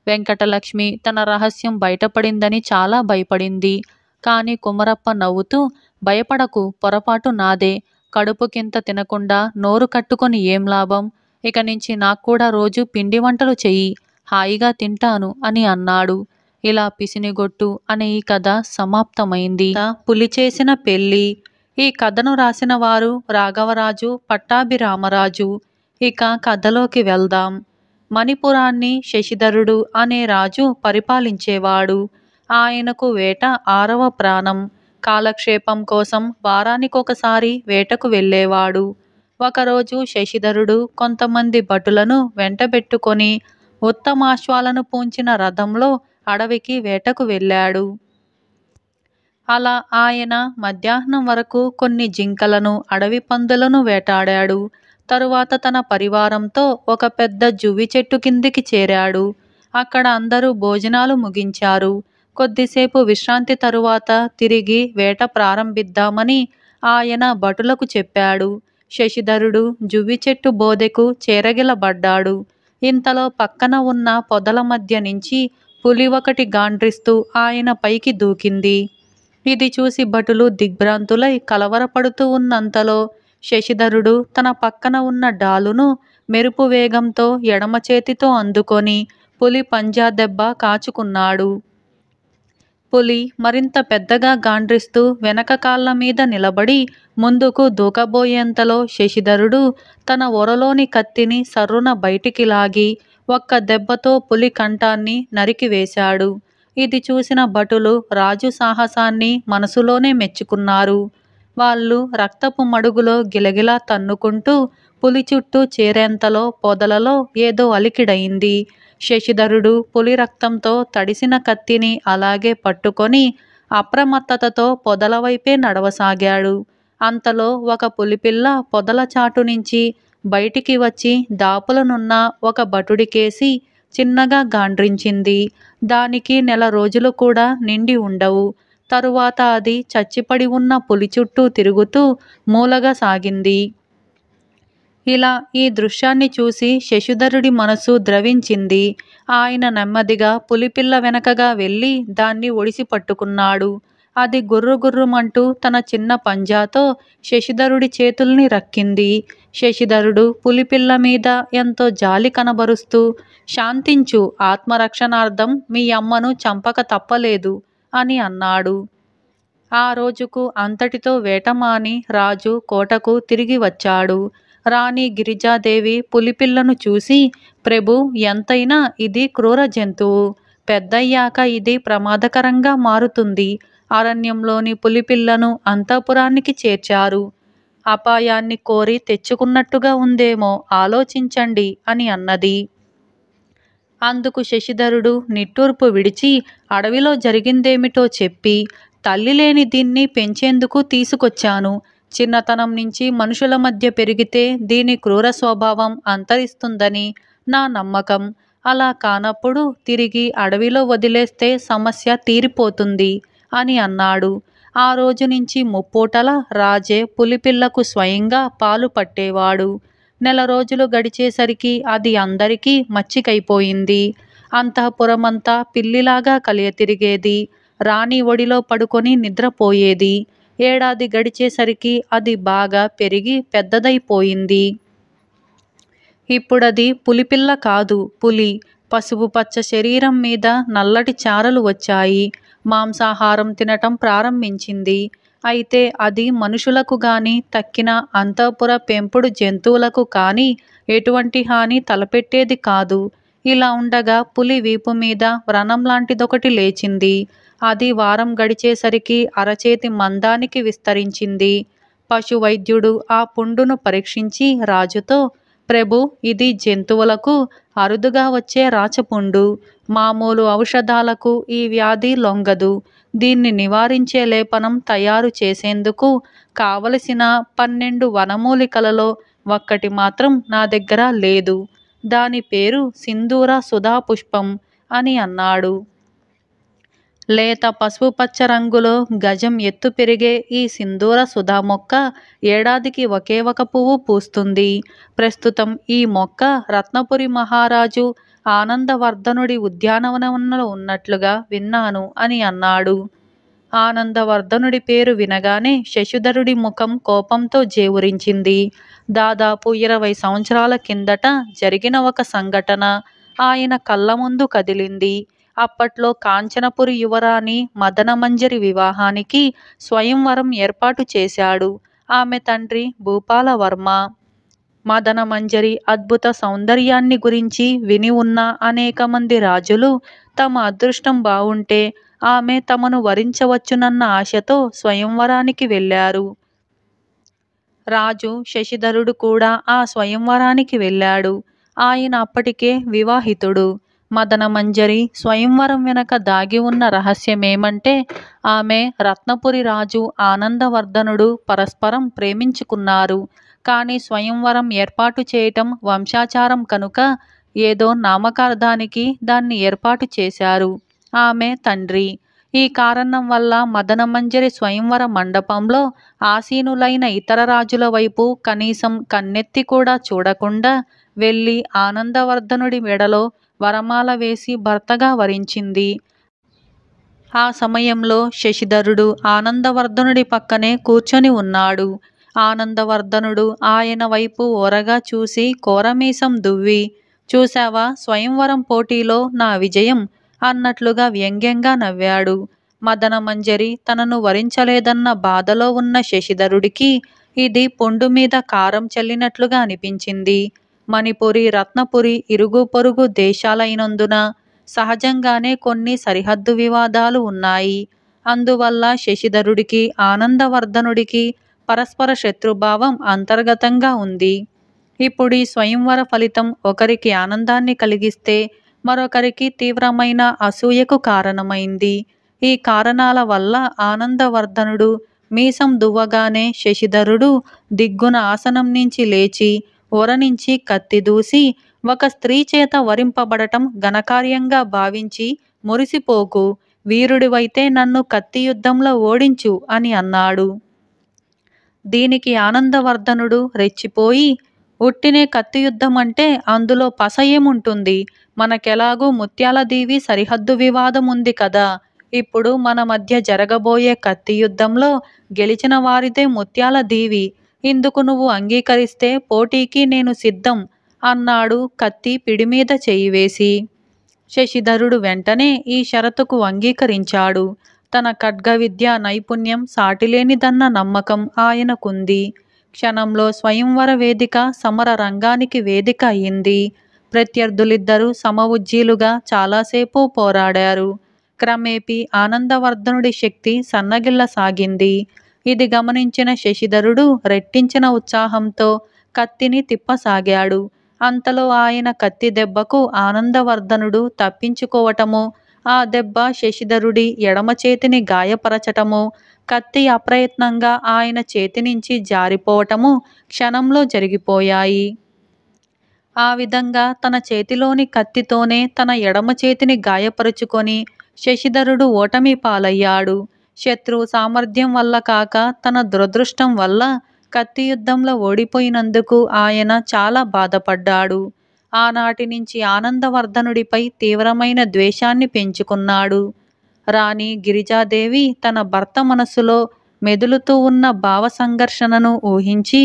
వెంకటలక్ష్మి తన రహస్యం బయటపడిందని చాలా భయపడింది. కాని కుమరప్ప నవ్వుతూ, భయపడకు, పొరపాటు నాదే. కడుపుకింత తినకుండా నోరు కట్టుకొని ఏం లాభం? ఇక నుంచి నాకు కూడా రోజు పిండి వంటలు చెయ్యి, హాయిగా తింటాను అని అన్నాడు. ఇలా పిసినిగొట్టు అనే ఈ కథ సమాప్తమైంది. పులి చేసిన పెళ్లి. ఈ కథను రాసిన వారు రాఘవరాజు పట్టాభిరామరాజు. ఇక కథలోకి వెళ్దాం. మణిపురాన్ని శశిధరుడు అనే రాజు పరిపాలించేవాడు. ఆయనకు వేట 6వ ప్రాణం. కాలక్షేపం కోసం వారానికొకసారి వేటకు వెళ్ళేవాడు. ఒకరోజు శశిధరుడు కొంతమంది భటులను వెంటబెట్టుకొని ఉత్తమాశ్వాలను పూంచిన రథంలో అడవికి వేటకు వెళ్ళాడు. అలా ఆయన మధ్యాహ్నం వరకు కొన్ని జింకలను, అడవి పందులను వేటాడాడు. తరువాత తన పరివారంతో ఒక పెద్ద జువ్వి చెట్టు కిందికి చేరాడు. అక్కడ అందరూ భోజనాలు ముగించారు. కొద్దిసేపు విశ్రాంతి తరువాత తిరిగి వేట ప్రారంభిద్దామని ఆయన భటులకు చెప్పాడు. శశిధరుడు జువ్వి చెట్టు బోదెకు చేరగిలబడ్డాడు. ఇంతలో పక్కన ఉన్న పొదల మధ్య నుంచి పులి ఒకటి గాండ్రిస్తూ ఆయన పైకి దూకింది. ఇది చూసి భటులు దిగ్భ్రాంతులై కలవరపడుతూ ఉన్నంతలో శశిధరుడు తన పక్కన ఉన్న డాలును మెరుపు వేగంతో ఎడమ చేతితో అందుకొని పులి పంజా దెబ్బ కాచుకున్నాడు. పులి మరింత పెద్దగా గాండ్రిస్తూ వెనక కాళ్ళ మీద నిలబడి ముందుకు దూకబోయేంతలో శశిధరుడు తన ఒరలోని కత్తిని సర్రున బయటికి లాగి ఒక్క దెబ్బతో పులి కంఠాన్ని నరికివేశాడు. ఇది చూసిన భటులు రాజు సాహసాన్ని మనసులోనే మెచ్చుకున్నారు. వాళ్ళు రక్తపు మడుగులో గిలగిలా తన్నుకుంటూ పులి చుట్టూ చేరేంతలో పొదలలో ఏదో అలికిడయింది. శశిధరుడు పులి రక్తంతో తడిసిన కత్తిని అలాగే పట్టుకొని అప్రమత్తతతో పొదల వైపే నడవసాగాడు. అంతలో ఒక పులిపిల్ల పొదల చాటు నుంచి బయటికి వచ్చి దాపులనున్న ఒక భటుడికేసి చిన్నగా గాండ్రించింది. దానికి 1 నెల రోజులు కూడా నిండి ఉండవు. తరువాత అది చచ్చిపడి ఉన్న పులి చుట్టూ తిరుగుతూ మూలగా సాగింది. ఇలా ఈ దృశ్యాన్ని చూసి శశిధరుడి మనసు ద్రవించింది. ఆయన నెమ్మదిగా పులిపిల్ల వెనకగా వెళ్ళి దాన్ని ఒడిసి పట్టుకున్నాడు. అది గుర్రుగుర్రుమంటూ తన చిన్న పంజాతో శశిధరుడి చేతుల్ని రక్కింది. శశిధరుడు పులిపిల్ల మీద ఎంతో జాలి కనబరుస్తూ, శాంతించు, ఆత్మరక్షణార్థం మీ అమ్మను చంపక తప్పలేదు అని అన్నాడు. ఆ రోజుకు అంతటితో వేటమాని రాజు కోటకు తిరిగి వచ్చాడు. రాణి గిరిజాదేవి పులిపిల్లను చూసి, ప్రభు, ఎంతైనా ఇది క్రూర జంతువు. పెద్దయ్యాక ఇది ప్రమాదకరంగా మారుతుంది. అరణ్యంలోని పులిపిల్లను అంతఃపురానికి చేర్చారు. అపాయాన్ని కోరి తెచ్చుకున్నట్టుగా ఉందేమో, ఆలోచించండి అని అన్నది. అందుకు శశిధరుడు నిట్టూర్పు విడిచి అడవిలో జరిగిందేమిటో చెప్పి, తల్లి లేని దీన్ని పెంచేందుకు తీసుకొచ్చాను. చిన్నతనం నుంచి మనుషుల మధ్య పెరిగితే దీని క్రూర స్వభావం అంతరిస్తుందని నా నమ్మకం. అలా కానప్పుడు తిరిగి అడవిలో వదిలేస్తే సమస్య తీరిపోతుంది అని అన్నాడు. ఆ రోజు నుంచి ముప్పూటల రాజే పులిపిల్లకు స్వయంగా పాలు పట్టేవాడు. 1 నెల రోజులు గడిచేసరికి అది అందరికీ మచ్చికైపోయింది. అంతఃపురమంతా పిల్లిలాగా కలియ తిరిగేది. రాణి ఒడిలో పడుకొని నిద్రపోయేది. 1 ఏడాది గడిచేసరికి అది బాగా పెరిగి పెద్దదైపోయింది. ఇప్పుడది పులిపిల్ల కాదు, పులి. పసుపు పచ్చ శరీరం మీద నల్లటి చారలు వచ్చాయి. మాంసాహారం తినటం ప్రారంభించింది. అయితే అది మనుషులకు గాని, తక్కిన అంతఃపుర పెంపుడు జంతువులకు కానీ ఎటువంటి హాని తలపెట్టేది కాదు. ఇలా ఉండగా పులి వీపు మీద వ్రణం లాంటిదొకటి లేచింది. అది వారం గడిచేసరికి అరచేతి మందానికి విస్తరించింది. పశువైద్యుడు ఆ పుండును పరీక్షించి రాజుతో, ప్రభు, ఇది జంతువులకు అరుదుగా వచ్చే రాచపుండు. మామూలు ఔషధాలకు ఈ వ్యాధి లొంగదు. దీన్ని నివారించే లేపనం తయారు చేసేందుకు కావలసిన 12 వనమూలికలలో ఒక్కటి మాత్రం నా దగ్గర లేదు. దాని పేరు సింధూర సుధాపుష్పం అని అన్నాడు. లేత పసుపు పచ్చ రంగులో గజం ఎత్తు పెరిగే ఈ సింధూర సుధా మొక్క ఏడాదికి ఒకే ఒక పువ్వు పూస్తుంది. ప్రస్తుతం ఈ మొక్క రత్నపురి మహారాజు ఆనందవర్ధనుడి ఉద్యానవనంలో ఉన్నట్లుగా విన్నాను అని అన్నాడు. ఆనందవర్ధనుడి పేరు వినగానే శశిధరుడి ముఖం కోపంతో జేవురించింది. దాదాపు 20 సంవత్సరాల కిందట జరిగిన ఒక సంఘటన ఆయన కళ్ళ ముందు కదిలింది. అప్పట్లో కాంచనపురి యువరాణి మదనమంజరి వివాహానికి స్వయంవరం ఏర్పాటు చేశాడు ఆమె తండ్రి భూపాలవర్మ. మదనమంజరి అద్భుత సౌందర్యాన్ని గురించి విని ఉన్న అనేక మంది రాజులు తమ అదృష్టం బావుంటే ఆమె తమను వరించవచ్చునన్న ఆశతో స్వయంవరానికి వెళ్ళారు. రాజు శశిధరుడు కూడా ఆ స్వయంవరానికి వెళ్ళాడు. ఆయన అప్పటికే వివాహితుడు. మదనమంజరి స్వయంవరం వెనక దాగి ఉన్న రహస్యమేమంటే ఆమె రత్నపురి రాజు ఆనందవర్ధనుడు పరస్పరం ప్రేమించుకున్నారు. కానీ స్వయంవరం ఏర్పాటు చేయటం వంశాచారం కనుక ఏదో నామకార్థానికి దాన్ని ఏర్పాటు చేశారు. ఆమె తండ్రి. ఈ కారణం వల్ల మదనమంజరి స్వయంవర మండపంలో ఆసీనులైన ఇతర రాజుల వైపు కనీసం కన్నెత్తి కూడా చూడకుండా వెళ్ళి ఆనందవర్ధనుడి మెడలో వరమాల వేసి భర్తగా వరించింది. ఆ సమయంలో శశిధరుడు ఆనందవర్ధనుడి పక్కనే కూర్చొని ఉన్నాడు. ఆనందవర్ధనుడు ఆయన వైపు ఓరగా చూసి కోరమీసం దువ్వి, చూశావా స్వయంవరం పోటీలో నా విజయం అన్నట్లుగా వ్యంగ్యంగా నవ్వాడు. మదనమంజరి తనను వరించలేదన్న బాధలో ఉన్న శశిధరుడికి ఇది పుండు మీద కారం చల్లినట్లుగా అనిపించింది. మణిపురి, రత్నపురి ఇరుగు పొరుగు దేశాలైనందున సహజంగానే కొన్ని సరిహద్దు వివాదాలు ఉన్నాయి. అందువల్ల శశిధరుడికి ఆనందవర్ధనుడికి పరస్పర శత్రుభావం అంతర్గతంగా ఉంది. ఇప్పుడు ఈ స్వయంవర ఫలితం ఒకరికి ఆనందాన్ని కలిగిస్తే మరొకరికి తీవ్రమైన అసూయకు కారణమైంది. ఈ కారణాల వల్ల ఆనందవర్ధనుడు మీసం దువ్వగానే శశిధరుడు దిగ్గున ఆసనం నుంచి లేచి ఒరనించి కత్తి దూసి, ఒక స్త్రీ చేత వరింపబడటం ఘనకార్యంగా భావించి మురిసిపోకు, వీరుడివైతే నన్ను కత్తి యుద్ధంలో ఓడించు అని అన్నాడు. దీనికి ఆనందవర్ధనుడు రెచ్చిపోయి, ఉట్టినే కత్తి యుద్ధం అంటే అందులో పస ఏముంటుంది? మనకెలాగూ ముత్యాలదేవి సరిహద్దు వివాదం ఉంది కదా. ఇప్పుడు మన మధ్య జరగబోయే కత్తి యుద్ధంలో గెలిచిన వారిదే ముత్యాలదేవి. ఇందుకు నువ్వు అంగీకరిస్తే పోటీకి నేను సిద్ధం అన్నాడు కత్తి పిడిమీద చెయ్యి వేసి. శశిధరుడు వెంటనే ఈ షరతుకు అంగీకరించాడు. తన ఖడ్గ విద్యా నైపుణ్యం సాటిలేనిదన్న నమ్మకం ఆయనకుంది. క్షణంలో స్వయంవర వేదిక సమర రంగానికి వేదిక అయింది. ప్రత్యర్థులిద్దరూ సమఉజ్జీలుగా చాలాసేపు పోరాడారు. క్రమేపీ ఆనందవర్ధనుడి శక్తి సన్నగిల్లసాగింది. ఇది గమనించిన శశిధరుడు రెట్టించిన ఉత్సాహంతో కత్తిని తిప్పసాగాడు. అంతలో ఆయన కత్తి దెబ్బకు ఆనందవర్ధనుడు తప్పించుకోవటము, ఆ దెబ్బ శశిధరుడి ఎడమ చేతిని గాయపరచటము, కత్తి అప్రయత్నంగా ఆయన చేతి నుంచి జారిపోవటము క్షణంలో జరిగిపోయాయి. ఆ విధంగా తన చేతిలోని కత్తితోనే తన ఎడమ చేతిని గాయపరుచుకొని శశిధరుడు ఓటమి పాలయ్యాడు. శత్రువు సామర్థ్యం వల్ల కాక తన దురదృష్టం వల్ల కత్తి యుద్ధంలో ఓడిపోయినందుకు ఆయన చాలా బాధపడ్డాడు. ఆనాటి నుంచి ఆనందవర్ధనుడిపై తీవ్రమైన ద్వేషాన్ని పెంచుకున్నాడు. రాణి గిరిజాదేవి తన భర్త మనస్సులో మెదులుతూ ఉన్న భావ సంఘర్షణను ఊహించి,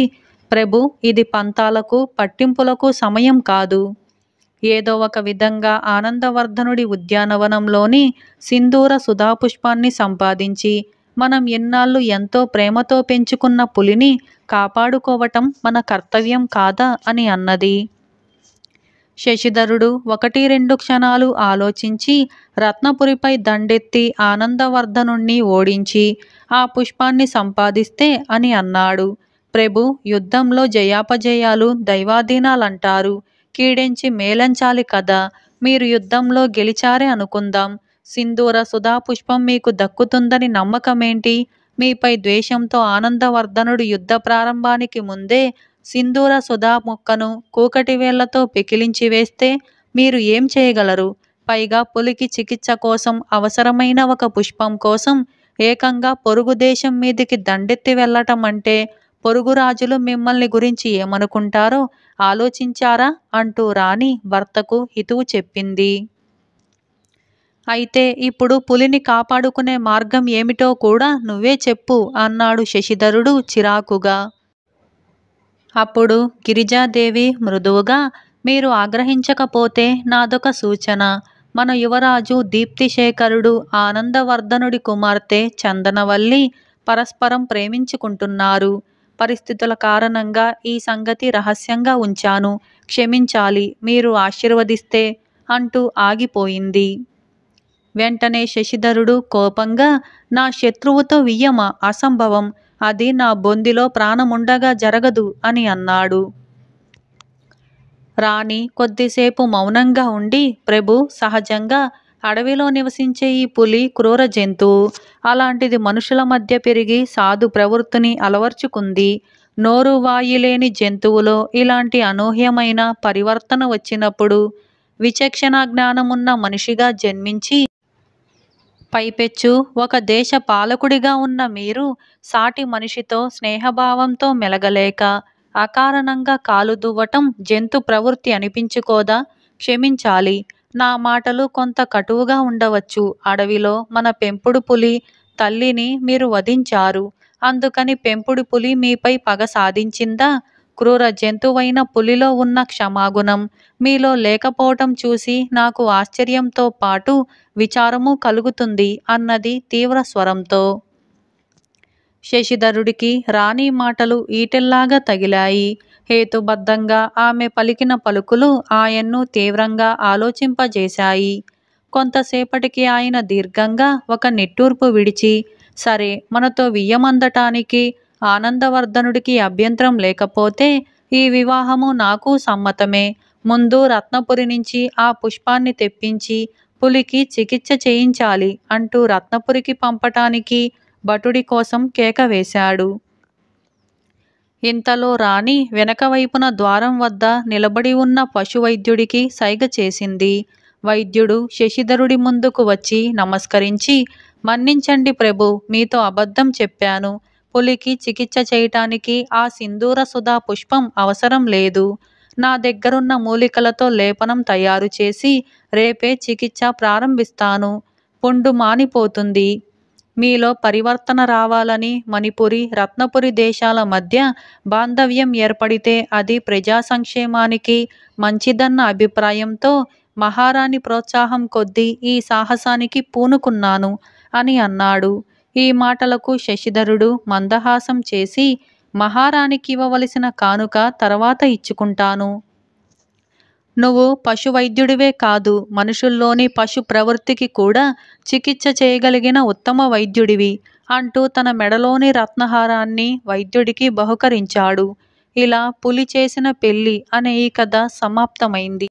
ప్రభు, ఇది పంతాలకు పట్టింపులకు సమయం కాదు. ఏదో ఒక విధంగా ఆనందవర్ధనుడి ఉద్యానవనంలోని సింధూర సుధాపుష్పాన్ని సంపాదించి మనం ఎన్నాళ్ళు ఎంతో ప్రేమతో పెంచుకున్న పులిని కాపాడుకోవటం మన కర్తవ్యం కాదా అని అన్నది. శశిధరుడు 1-2 క్షణాలు ఆలోచించి రత్నపురిపై దండెత్తి ఆనందవర్ధనుణ్ణి ఓడించి ఆ పుష్పాన్ని సంపాదిస్తే అని అన్నాడు. ప్రభు, యుద్ధంలో జయాపజయాలు దైవాధీనాలంటారు. కీడెంచి మేలంచాలి కదా. మీరు యుద్ధంలో గెలిచారే అనుకుందాం. సింధూర సుధాపుష్పం మీకు దక్కుతుందని నమ్మకమేంటి? మీపై ద్వేషంతో ఆనందవర్ధనుడు యుద్ధ ప్రారంభానికి ముందే సింధూర సుధా ముక్కను కూకటి వేళ్లతో పెకిలించి వేస్తే మీరు ఏం చేయగలరు? పైగా పులికి చికిత్స కోసం అవసరమైన ఒక పుష్పం కోసం ఏకంగా పొరుగు దేశం మీదికి దండెత్తి వెళ్ళటం అంటే పొరుగు రాజులు మిమ్మల్ని గురించి ఏమనుకుంటారో ఆలోచించారా అంటూ రాణి భర్తకు హితువు చెప్పింది. అయితే ఇప్పుడు పులిని కాపాడుకునే మార్గం ఏమిటో కూడా నువ్వే చెప్పు అన్నాడు శశిధరుడు చిరాకుగా. అప్పుడు గిరిజాదేవి మృదువుగా, మీరు ఆగ్రహించకపోతే నాదొక సూచన. మన యువరాజు దీప్తిశేఖరుడు ఆనందవర్ధనుడి కుమార్తె చందనవల్లి పరస్పరం ప్రేమించుకుంటున్నారు. పరిస్థితుల కారణంగా ఈ సంగతి రహస్యంగా ఉంచాను. క్షమించాలి, మీరు ఆశీర్వదిస్తే అంటూ ఆగిపోయింది. వెంటనే శశిధరుడు కోపంగా, నా శత్రువుతో వియ్యమా? అసంభవం. అది నా బొందిలో ప్రాణముండగా జరగదు అని అన్నాడు. రాణి కొద్దిసేపు మౌనంగా ఉండి, ప్రభు, సహజంగా అడవిలో నివసించే ఈ పులి క్రూర జంతువు. అలాంటిది మనుషుల మధ్య పెరిగి సాధు ప్రవృత్తిని అలవర్చుకుంది. నోరు వాయి లేని జంతువులో ఇలాంటి అనూహ్యమైన పరివర్తన వచ్చినప్పుడు విచక్షణ జ్ఞానమున్న మనిషిగా జన్మించి పైపెచ్చు ఒక దేశ పాలకుడిగా ఉన్న మీరు సాటి మనిషితో స్నేహభావంతో మెలగలేక అకారణంగా కాలు దువ్వటం జంతు ప్రవృత్తి అనిపించుకోదా? క్షమించాలి. నా మాటలు కొంత కటువుగా ఉండవచ్చు. అడవిలో మన పెంపుడు పులి తల్లిని మీరు వధించారు. అందుకని పెంపుడు పులి మీపై పగ సాధించిందా? క్రూర జంతువైన పులిలో ఉన్న క్షమాగుణం మీలో లేకపోవటం చూసి నాకు ఆశ్చర్యంతో పాటు విచారము కలుగుతుంది అన్నది తీవ్ర స్వరంతో. శశిధరుడికి రాణి మాటలు ఈటెల్లాగా తగిలాయి. హేతుబద్ధంగా ఆమె పలికిన పలుకులు ఆయన్ను తీవ్రంగా ఆలోచింపజేశాయి. కొంతసేపటికి ఆయన దీర్ఘంగా ఒక నిట్టూర్పు విడిచి, సరే, మనతో వియ్యమందటానికి ఆనందవర్ధనుడికి అభ్యంతరం లేకపోతే ఈ వివాహము నాకు సమ్మతమే. ముందు రత్నపురి నుంచి ఆ పుష్పాన్ని తెప్పించి పులికి చికిత్స చేయించాలి అంటూ రత్నపురికి పంపటానికి భటుడి కోసం కేక వేశాడు. ఇంతలో రాణి వెనకవైపున ద్వారం వద్ద నిలబడి ఉన్న పశువైద్యుడికి సైగ చేసింది. వైద్యుడు శశిధరుడి ముందుకు వచ్చి నమస్కరించి, మన్నించండి ప్రభు, మీతో అబద్ధం చెప్పాను. పులికి చికిత్స చేయటానికి ఆ సింధూర సుధా పుష్పం అవసరం లేదు. నా దగ్గరున్న మూలికలతో లేపనం తయారు చేసి రేపే చికిత్స ప్రారంభిస్తాను. పుండు మానిపోతుంది. మీలో పరివర్తన రావాలని మణిపురి, రత్నపురి దేశాల మధ్య బాంధవ్యం ఏర్పడితే అది ప్రజా సంక్షేమానికి మంచిదన్న అభిప్రాయంతో మహారాణి ప్రోత్సాహం కొద్దీ ఈ సాహసానికి పూనుకున్నాను అని అన్నాడు. ఈ మాటలకు శశిధరుడు మందహాసం చేసి, మహారాణికి ఇవ్వవలసిన కానుక తర్వాత ఇచ్చుకుంటాను. నువ్వు పశువైద్యుడివే కాదు, మనుషుల్లోని పశు ప్రవృత్తికి కూడా చికిత్స చేయగలిగిన ఉత్తమ వైద్యుడివి అంటూ తన మెడలోని రత్నహారాన్ని వైద్యుడికి బహుకరించాడు. ఇలా పులి చేసిన పెళ్లి అనే ఈ కథ సమాప్తమైంది.